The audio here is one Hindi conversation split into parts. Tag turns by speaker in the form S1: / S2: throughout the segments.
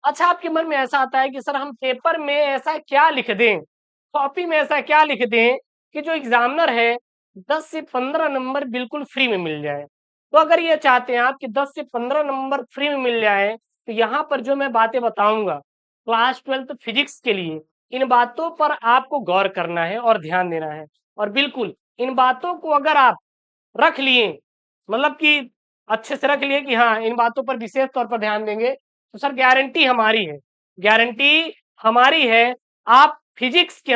S1: अच्छा, आपके मन में ऐसा आता है कि सर हम पेपर में ऐसा क्या लिख दें, कॉपी में ऐसा क्या लिख दें कि जो एग्जामिनर है 10 से 15 नंबर बिल्कुल फ्री में मिल जाए। तो अगर ये चाहते हैं आप कि 10 से 15 नंबर फ्री में मिल जाए, तो यहाँ पर जो मैं बातें बताऊंगा क्लास 12 फिजिक्स के लिए, इन बातों पर आपको गौर करना है और ध्यान देना है। और बिल्कुल इन बातों को अगर आप रख लिए, मतलब कि अच्छे से रख लिए कि हाँ इन बातों पर विशेष तौर पर ध्यान देंगे, तो सर गारंटी हमारी है, गारंटी हमारी है। आप फिजिक्स के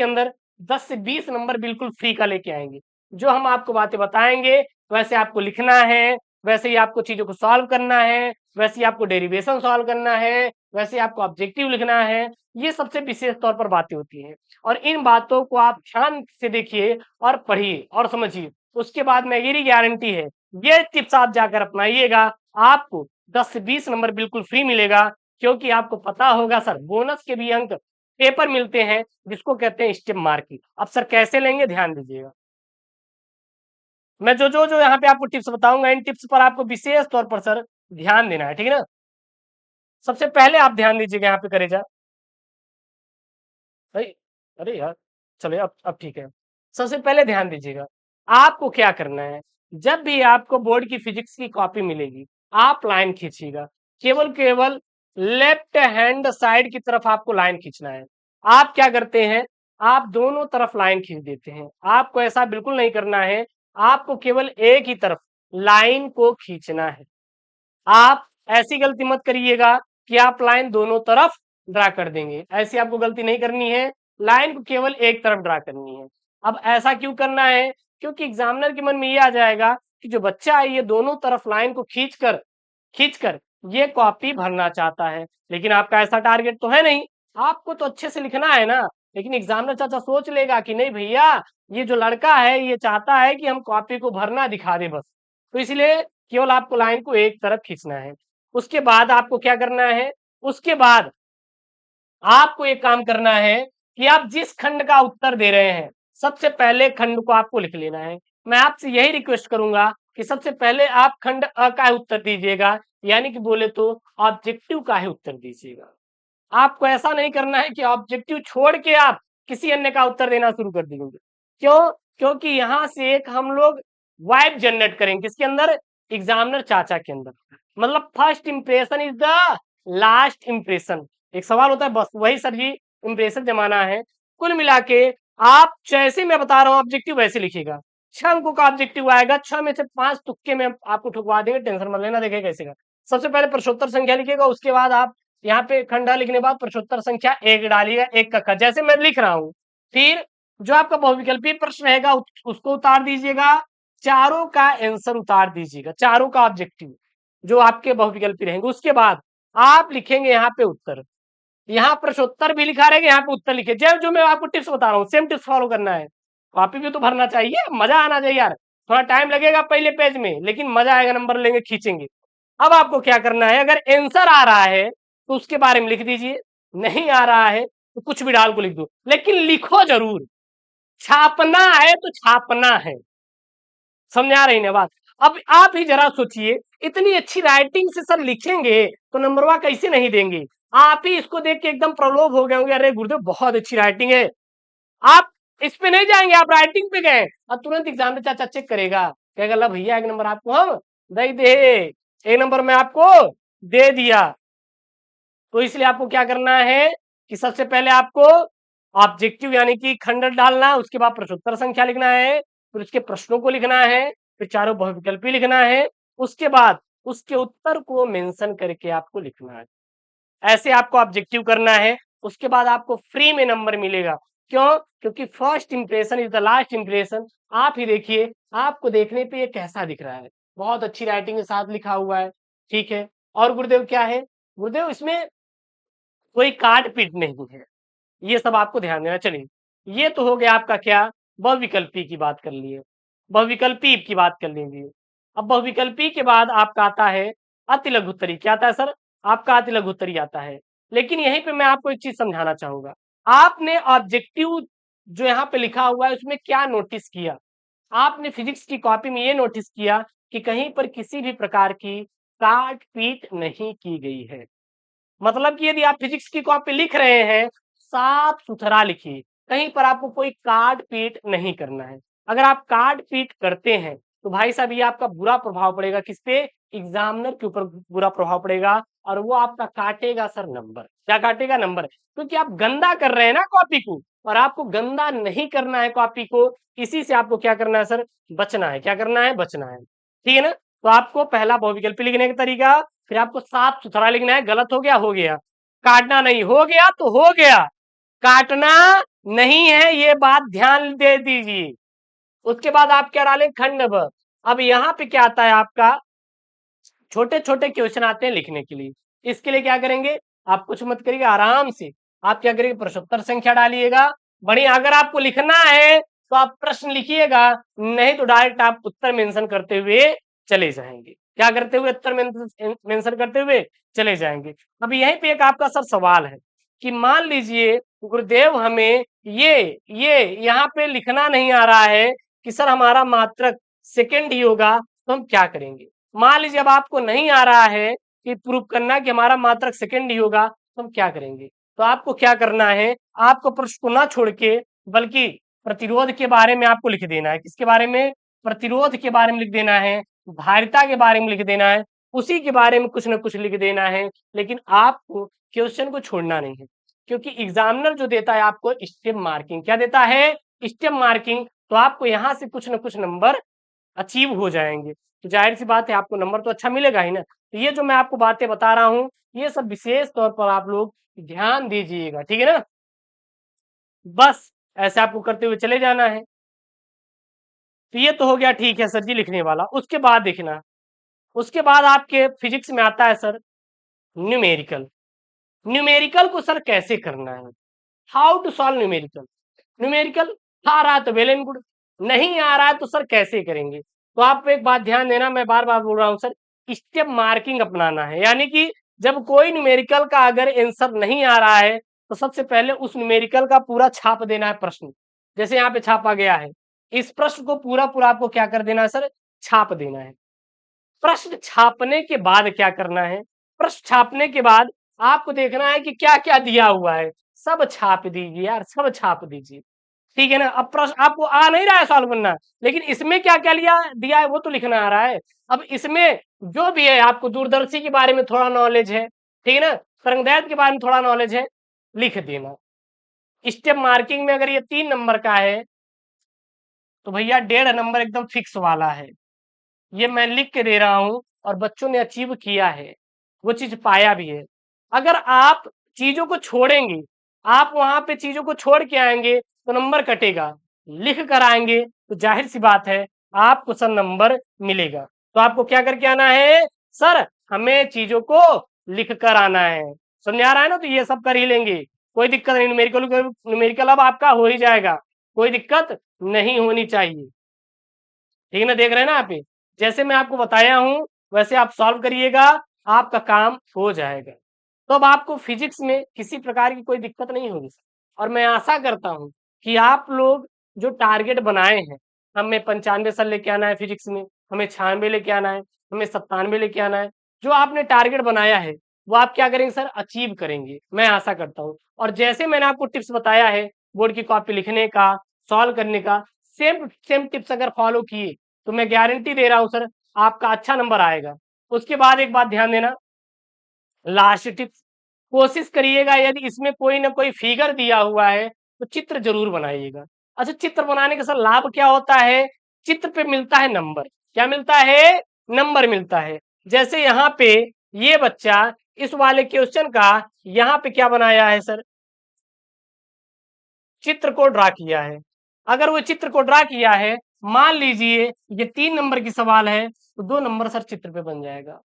S1: अंदर 10 से 20 नंबर बिल्कुल फ्री का लेके आएंगे। जो हम आपको बातें बताएंगे वैसे आपको लिखना है, वैसे ही आपको चीजों को सॉल्व करना है, वैसे ही आपको डेरिवेशन सॉल्व करना है, वैसे ही आपको ऑब्जेक्टिव लिखना है। ये सबसे विशेष तौर पर बातें होती हैं, और इन बातों को आप ध्यान से देखिए और पढ़िए और समझिए। उसके बाद मेरी गारंटी है, ये टिप्स आप जाकर अपनाइएगा, आपको 10 से 20 नंबर बिल्कुल फ्री मिलेगा। क्योंकि आपको पता होगा सर बोनस के भी अंक पेपर मिलते हैं जिसको कहते हैं स्टेप मार्किंग। अब सर कैसे लेंगे, ध्यान दीजिएगा। मैं जो यहाँ पे आपको टिप्स बताऊंगा, इन टिप्स पर आपको विशेष तौर पर सर ध्यान देना है, ठीक है ना। सबसे पहले आप ध्यान दीजिएगा यहाँ पे, करेजा भाई, अरे यार, चलिए अब ठीक है। सबसे पहले ध्यान दीजिएगा, आपको क्या करना है। जब भी आपको बोर्ड की फिजिक्स की कॉपी मिलेगी, आप लाइन खींचिएगा, केवल केवल लेफ्ट हैंड साइड की तरफ आपको लाइन खींचना है। आप क्या करते हैं, आप दोनों तरफ लाइन खींच देते हैं। आपको ऐसा बिल्कुल नहीं करना है, आपको केवल एक ही तरफ लाइन को खींचना है। आप ऐसी गलती मत करिएगा कि आप लाइन दोनों तरफ ड्रा कर देंगे, ऐसी आपको गलती नहीं करनी है। लाइन को केवल एक तरफ ड्रा करनी है। अब ऐसा क्यों करना है, क्योंकि एग्जामिनर के मन में ये आ जाएगा कि जो बच्चा है ये दोनों तरफ लाइन को खींचकर ये कॉपी भरना चाहता है, लेकिन आपका ऐसा टारगेट तो है नहीं। आपको तो अच्छे से लिखना है ना। लेकिन एग्जामिनर चाचा सोच लेगा कि नहीं भैया, ये जो लड़का है ये चाहता है कि हम कॉपी को भरना दिखा दे बस। तो इसलिए केवल आपको लाइन को एक तरफ खींचना है। उसके बाद आपको क्या करना है, उसके बाद आपको एक काम करना है कि आप जिस खंड का उत्तर दे रहे हैं, सबसे पहले खंड को आपको लिख लेना है। मैं आपसे यही रिक्वेस्ट करूंगा कि सबसे पहले आप खंड अ का उत्तर दीजिएगा, यानी कि बोले तो ऑब्जेक्टिव का ही उत्तर दीजिएगा। आपको ऐसा नहीं करना है कि ऑब्जेक्टिव छोड़ के आप किसी अन्य का उत्तर देना शुरू कर देंगे। क्यों, क्योंकि यहां से एक हम लोग वाइब जनरेट करेंगे, किसके अंदर, एग्जामिनर चाचा के अंदर। मतलब first impression is the last impression. एक सवाल होता है बस, वही सर जी इंप्रेशन जमाना है। कुल मिला के आप जैसे मैं बता रहा हूं ऑब्जेक्टिव वैसे लिखिएगा। 6 अंकों का ऑब्जेक्टिव आएगा, 6 में से 5 तुक्के में आपको ठुकवा देंगे, टेंशन मत लेना, देखिए कैसे का। सबसे पहले प्रश्नोत्तर संख्या लिखिएगा, उसके बाद आप यहाँ पे खंडा लिखने के बाद प्रश्नोत्तर संख्या 1 डालिएगा, 1 का जैसे मैं लिख रहा हूं। फिर जो आपका बहुविकल्पीय प्रश्न रहेगा उसको उतार दीजिएगा, चारों का आंसर उतार दीजिएगा, चारों का ऑब्जेक्टिव जो आपके बहुविकल्पी रहेंगे। उसके बाद आप लिखेंगे यहाँ पे उत्तर, यहाँ प्रश्नोत्तर भी लिखा रहेगा, यहाँ पे उत्तर लिखे। जब जो मैं आपको टिप्स बता रहा हूँ सेम टिप्स फॉलो करना है। कॉपी भी तो भरना चाहिए, मजा आना चाहिए यार। थोड़ा टाइम लगेगा पहले पेज में, लेकिन मजा आएगा, नंबर लेंगे, खींचेंगे। अब आपको क्या करना है, अगर आंसर आ रहा है तो उसके बारे में लिख दीजिए, नहीं आ रहा है तो कुछ भी डाल को लिख दो, लेकिन लिखो जरूर। छापना है तो छापना है, समझा रही ना बात। अब आप ही जरा सोचिए, इतनी अच्छी राइटिंग से सर लिखेंगे तो नंबरवा कैसे नहीं देंगे। आप ही इसको देख के एकदम प्रलोभ हो गए होंगे, अरे गुरुदेव बहुत अच्छी राइटिंग है। आप इस पे नहीं जाएंगे, आप राइटिंग पे गए और तुरंत एग्जाम में चाचा चेक करेगा, कहेगा ला भैया 1 नंबर आपको हम दे दे, 1 नंबर मैं आपको दे दिया। तो इसलिए आपको क्या करना है कि सबसे पहले आपको ऑब्जेक्टिव यानी कि खंड डालना है, उसके बाद प्रश्नोत्तर संख्या लिखना है, फिर उसके प्रश्नों को लिखना है, फिर चारों बहुविकल्पी लिखना है, उसके बाद उसके उत्तर को मेंशन करके आपको लिखना है। ऐसे आपको ऑब्जेक्टिव करना है। उसके बाद आपको फ्री में नंबर मिलेगा। क्यों, क्योंकि first impression is the last impression. आप ही देखिए, आपको देखने पे ये कैसा दिख रहा है, बहुत अच्छी राइटिंग के साथ लिखा हुआ है, ठीक है। और गुरुदेव क्या है, गुरुदेव इसमें कोई काट पीट नहीं है, ये सब आपको ध्यान देना। चलिए, ये तो हो गया आपका क्या, बहुविकल्पी की बात कर लिए, बहुविकल्पी की बात कर लीजिए। अब बहुविकल्पी के बाद आपका आता है अति लघुत्तरी। क्या आता है सर, आपका अति लघुत्तरी आता है। लेकिन यहीं पे मैं आपको एक चीज समझाना चाहूंगा। आपने ऑब्जेक्टिव जो यहाँ पे लिखा हुआ है उसमें क्या नोटिस किया, आपने फिजिक्स की कॉपी में ये नोटिस किया कि कहीं पर किसी भी प्रकार की काट पीट नहीं की गई है। मतलब कि यदि आप फिजिक्स की कॉपी लिख रहे हैं, साफ सुथरा लिखिए, कहीं पर आपको कोई काट पीट नहीं करना है। अगर आप काट पीट करते हैं तो भाई साहब ये आपका बुरा प्रभाव पड़ेगा, किस पे? एग्जामिनर के ऊपर बुरा प्रभाव पड़ेगा, और वो आपका काटेगा सर नंबर। क्या काटेगा? नंबर। क्योंकि आप गंदा कर रहे हैं ना कॉपी को, और आपको गंदा नहीं करना है कॉपी को। इसी से आपको क्या करना है सर? बचना है। क्या करना है? बचना है। ठीक है ना? तो आपको पहला बहुविकल्पी लिखने का तरीका, फिर आपको साफ सुथरा लिखना है। गलत हो गया, हो गया। काटना नहीं, हो गया तो हो गया, काटना नहीं है, ये बात ध्यान दे दीजिए। उसके बाद आप क्या डालें? खंड ब। अब यहाँ पे क्या आता है आपका? छोटे छोटे क्वेश्चन आते हैं लिखने के लिए। इसके लिए क्या करेंगे? आप कुछ मत करिए, आराम से आप क्या करेंगे? प्रश्नोत्तर संख्या डालिएगा। बढ़िया। अगर आपको लिखना है तो आप प्रश्न लिखिएगा, नहीं तो डायरेक्ट आप उत्तर मेंशन करते हुए चले जाएंगे। क्या करते हुए? उत्तर मेंशन करते हुए चले जाएंगे। अब यहीं पे एक आपका सर सवाल है कि मान लीजिए गुरुदेव हमें ये यहाँ पे लिखना नहीं आ रहा है कि सर हमारा मात्रक सेकंड ही होगा, तो हम क्या करेंगे? मान लीजिए अब आपको नहीं आ रहा है कि प्रूव करना कि हमारा मात्रक सेकंड ही होगा, तो हम क्या करेंगे? तो आपको क्या करना है? आपको प्रश्न को ना छोड़ के बल्कि प्रतिरोध के बारे में आपको लिख देना है। किसके बारे में? प्रतिरोध के बारे में लिख देना है, धारिता के बारे में लिख देना है, उसी के बारे में कुछ ना कुछ लिख देना है। लेकिन आपको क्वेश्चन को छोड़ना नहीं है, क्योंकि एग्जामिनर जो देता है आपको स्टेप मार्किंग। क्या देता है? Step marking. तो आपको यहाँ से कुछ ना कुछ नंबर अचीव हो जाएंगे। तो जाहिर सी बात है आपको नंबर तो अच्छा मिलेगा ही ना। तो ये जो मैं आपको बातें बता रहा हूँ, ये सब विशेष तौर पर आप लोग ध्यान दीजिएगा। ठीक है ना? बस ऐसे आपको करते हुए चले जाना है। तो ये तो हो गया, ठीक है सर जी, लिखने वाला। उसके बाद देखना, उसके बाद आपके फिजिक्स में आता है सर न्यूमेरिकल। न्यूमेरिकल को सर कैसे करना है? How to solve numerical. Numerical आ रहा है तो वेल एंड गुड, नहीं आ रहा है तो सर कैसे करेंगे? तो आप एक बात ध्यान देना, मैं बार बार बोल रहा हूं सर, स्टेप मार्किंग अपनाना है। यानी कि जब कोई न्यूमेरिकल का अगर आंसर नहीं आ रहा है तो सबसे पहले उस न्यूमेरिकल का पूरा छाप देना है प्रश्न। जैसे यहाँ पे छापा गया है, इस प्रश्न को पूरा पूरा आपको क्या कर देना है सर? छाप देना है। प्रश्न छापने के बाद क्या करना है? प्रश्न छापने के बाद आपको देखना है कि क्या क्या दिया हुआ है, सब छाप दीजिए यार, सब छाप दीजिए। ठीक है ना? अब प्रश्न आपको आ नहीं रहा है सॉल्व करना, लेकिन इसमें क्या क्या लिया दिया है वो तो लिखना आ रहा है। अब इसमें जो भी है, आपको दूरदर्शी के बारे में थोड़ा नॉलेज है, ठीक है ना, तरंगदैर्घ्य के बारे में थोड़ा नॉलेज है, लिख देना। स्टेप मार्किंग में अगर ये 3 नंबर का है तो भैया 1.5 नंबर एकदम फिक्स वाला है। ये मैं लिख के दे रहा हूं, और बच्चों ने अचीव किया है, वो चीज पाया भी है। अगर आप चीजों को छोड़ेंगे, आप वहां पे चीजों को छोड़ के आएंगे तो नंबर कटेगा। लिख कर आएंगे तो जाहिर सी बात है आपको सर नंबर मिलेगा। तो आपको क्या करके आना है सर? हमें चीजों को लिख कर आना है। समझ आ रहा है ना? तो ये सब कर ही लेंगे, कोई दिक्कत नहीं। न्यूमेरिकल न्यूमेरिकल अब आपका हो ही जाएगा, कोई दिक्कत नहीं होनी चाहिए। ठीक है ना? देख रहे हैं ना आप? जैसे मैं आपको बताया हूं वैसे आप सॉल्व करिएगा, आपका काम हो जाएगा। तो अब आपको फिजिक्स में किसी प्रकार की कोई दिक्कत नहीं होगी। और मैं आशा करता हूं कि आप लोग जो टारगेट बनाए हैं, हमें 95 सर लेके आना है फिजिक्स में, हमें 96 लेके आना है, हमें 97 लेके आना है, जो आपने टारगेट बनाया है वो आप क्या करेंगे सर? अचीव करेंगे, मैं आशा करता हूँ। और जैसे मैंने आपको टिप्स बताया है बोर्ड की कॉपी लिखने का, सॉल्व करने का, सेम सेम टिप्स अगर फॉलो किए तो मैं गारंटी दे रहा हूं सर आपका अच्छा नंबर आएगा। उसके बाद एक बात ध्यान देना, लास्ट टिप्स, कोशिश करिएगा यदि इसमें कोई ना कोई फिगर दिया हुआ है तो चित्र जरूर बनाइएगा। अच्छा, चित्र बनाने का सर लाभ क्या होता है? चित्र पे मिलता है नंबर। क्या मिलता है? नंबर मिलता है। जैसे यहाँ पे ये बच्चा इस वाले क्वेश्चन का यहाँ पे क्या बनाया है सर? चित्र को ड्रा किया है। अगर वो चित्र को ड्रा किया है, मान लीजिए ये 3 नंबर की सवाल है तो 2 नंबर सर चित्र पे बन जाएगा।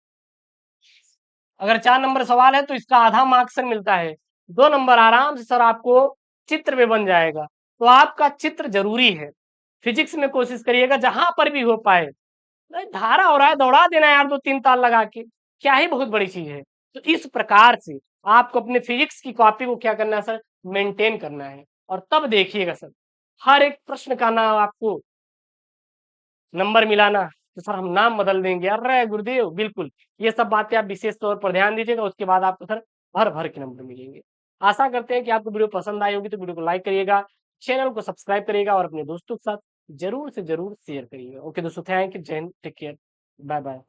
S1: अगर 4 नंबर सवाल है तो इसका आधा मार्क्स सर मिलता है, 2 नंबर आराम से सर आपको चित्र पे बन जाएगा। तो आपका चित्र जरूरी है। फिजिक्स में कोशिश करिएगा जहां पर भी हो पाए। अरे धारा हो रहा है, दौड़ा देना यार 2-3 ताल लगा के, क्या ही बहुत बड़ी चीज है। तो इस प्रकार से आपको अपने फिजिक्स की कॉपी को क्या करना है सर? मेंटेन करना है। और तब देखिएगा सर, हर एक प्रश्न का नाम आपको नंबर मिलाना, तो सर हम नाम बदल देंगे। अरे गुरुदेव बिल्कुल, ये सब बातें आप विशेष तौर पर ध्यान दीजिएगा। उसके बाद आपको सर भर-भर के नंबर मिलेंगे। आशा करते हैं कि आपको वीडियो पसंद आई होगी तो वीडियो को लाइक करिएगा, चैनल को सब्सक्राइब करिएगा और अपने दोस्तों के साथ ज़रूर से ज़रूर शेयर करिएगा। ओके दोस्तों, थैंक यू, जय हिंद, टेक केयर, बाय-बाय।